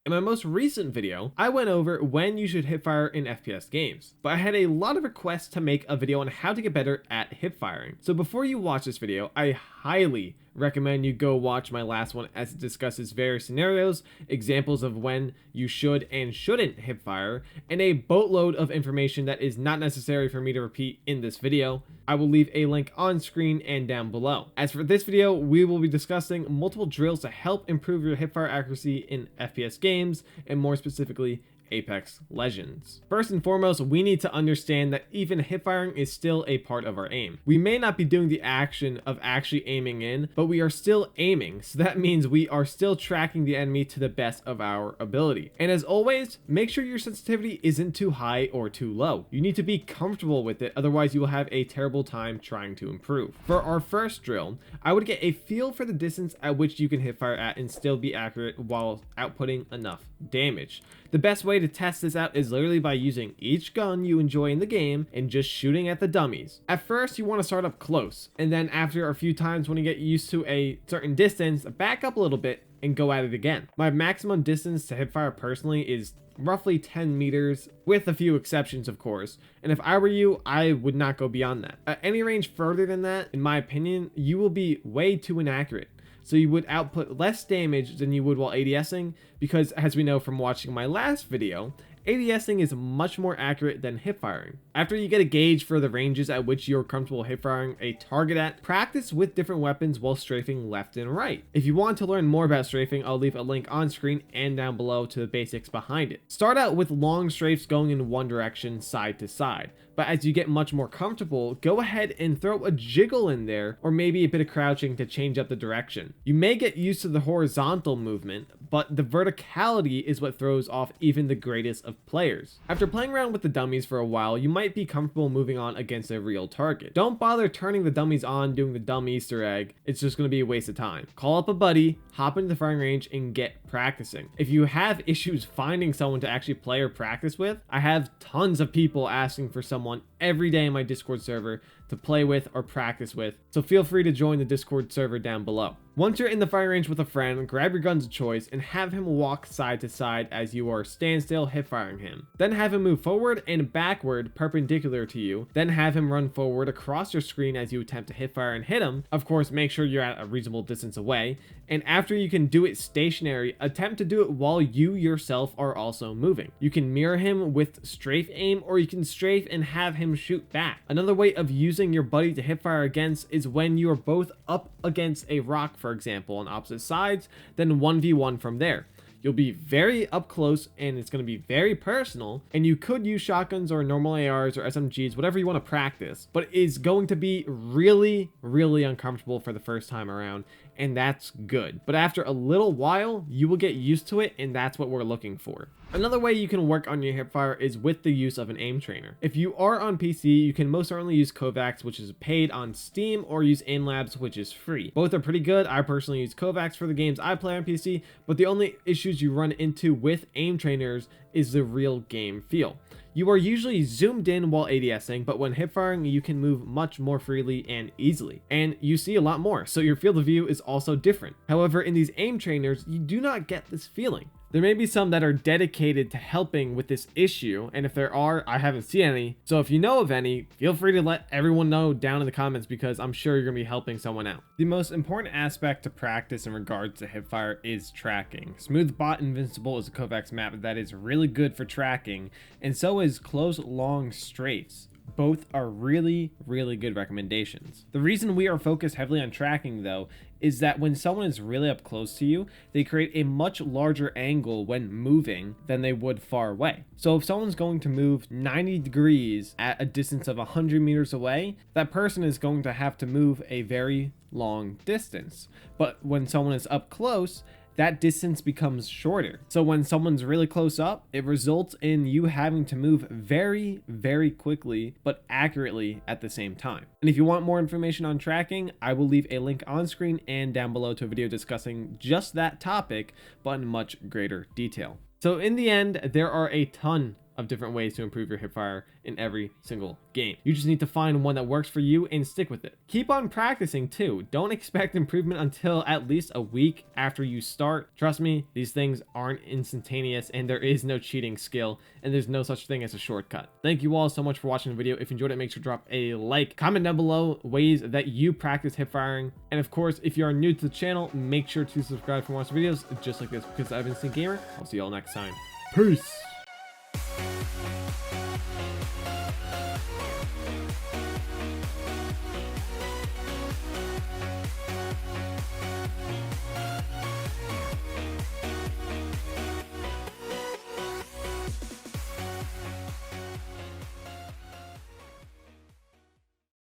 In my most recent video, I went over when you should hipfire in FPS games, but I had a lot of requests to make a video on how to get better at hipfiring. So before you watch this video, I highly recommend you go watch my last one as it discusses various scenarios, examples of when you should and shouldn't hipfire, and a boatload of information that is not necessary for me to repeat in this video. I will leave a link on screen and down below. As for this video, we will be discussing multiple drills to help improve your hipfire accuracy in FPS games, and more specifically, Apex Legends. First and foremost, we need to understand that even hipfiring is still a part of our aim. We may not be doing the action of actually aiming in, but we are still aiming, so that means we are still tracking the enemy to the best of our ability. And as always, make sure your sensitivity isn't too high or too low. You need to be comfortable with it, otherwise you will have a terrible time trying to improve. For our first drill, I would get a feel for the distance at which you can hipfire at and still be accurate while outputting enough damage. The best way to test this out is literally by using each gun you enjoy in the game and just shooting at the dummies. At first, you want to start up close, and then after a few times when you get used to a certain distance, back up a little bit and go at it again. My maximum distance to hipfire personally is roughly 10 meters, with a few exceptions of course, and if I were you, I would not go beyond that. At any range further than that, in my opinion, you will be way too inaccurate. So you would output less damage than you would while ADSing, because as we know from watching my last video, ADSing is much more accurate than hipfiring. After you get a gauge for the ranges at which you're comfortable hipfiring a target at, practice with different weapons while strafing left and right. If you want to learn more about strafing, I'll leave a link on screen and down below to the basics behind it. Start out with long strafes going in one direction side to side, but as you get much more comfortable, go ahead and throw a jiggle in there, or maybe a bit of crouching to change up the direction. You may get used to the horizontal movement, but the verticality is what throws off even the greatest of players. After playing around with the dummies for a while, you might be comfortable moving on against a real target. Don't bother turning the dummies on doing the dumb Easter egg, it's just going to be a waste of time. Call up a buddy, hop into the firing range, and get practicing. If you have issues finding someone to actually play or practice with, I have tons of people asking for someone every day in my Discord server to play with or practice with, so feel free to join the Discord server down below. Once you're in the firing range with a friend, grab your guns of choice and have him walk side to side as you are standstill hipfiring him. Then have him move forward and backward perpendicular to you. Then have him run forward across your screen as you attempt to hipfire and hit him. Of course, make sure you're at a reasonable distance away. And after you can do it stationary, attempt to do it while you yourself are also moving. You can mirror him with strafe aim, or you can strafe and have him shoot back. Another way of using your buddy to hipfire against is when you are both up against a rock, for example, on opposite sides, then 1v1 from there. You'll be very up close and it's going to be very personal, and you could use shotguns or normal ARs or SMGs, whatever you want to practice, but it is going to be really uncomfortable for the first time around, and that's good. But after a little while, you will get used to it, and that's what we're looking for. Another way you can work on your hipfire is with the use of an aim trainer. If you are on PC, you can most certainly use Kovacs, which is paid on Steam, or use AimLabs, which is free. Both are pretty good. I personally use Kovacs for the games I play on PC, but the only issues you run into with aim trainers is the real game feel. You are usually zoomed in while ADSing, but when hipfiring, you can move much more freely and easily, and you see a lot more, so your field of view is also different. However, in these aim trainers, you do not get this feeling. There may be some that are dedicated to helping with this issue, and if there are, I haven't seen any. So if you know of any, feel free to let everyone know down in the comments, because I'm sure you're going to be helping someone out. The most important aspect to practice in regards to hipfire is tracking. Smooth Bot Invincible is a Kovacs map that is really good for tracking, and so is Close Long Strafes. Both are really good recommendations. The reason we are focused heavily on tracking though is that when someone is really up close to you, they create a much larger angle when moving than they would far away. So if someone's going to move 90 degrees at a distance of 100 meters away, that person is going to have to move a very long distance. But when someone is up close, that distance becomes shorter. So when someone's really close up, it results in you having to move very quickly, but accurately at the same time. And if you want more information on tracking, I will leave a link on screen and down below to a video discussing just that topic, but in much greater detail. So in the end, there are a ton of different ways to improve your hipfire in every single game. You just need to find one that works for you and stick with it. Keep on practicing too. Don't expect improvement until at least a week after you start. Trust me, these things aren't instantaneous and there is no cheating skill and there's no such thing as a shortcut. Thank you all so much for watching the video. If you enjoyed it, make sure to drop a like. Comment down below ways that you practice hipfiring. And of course, if you are new to the channel, make sure to subscribe for more videos just like this because I've been Instant Gamer. I'll see you all next time. Peace!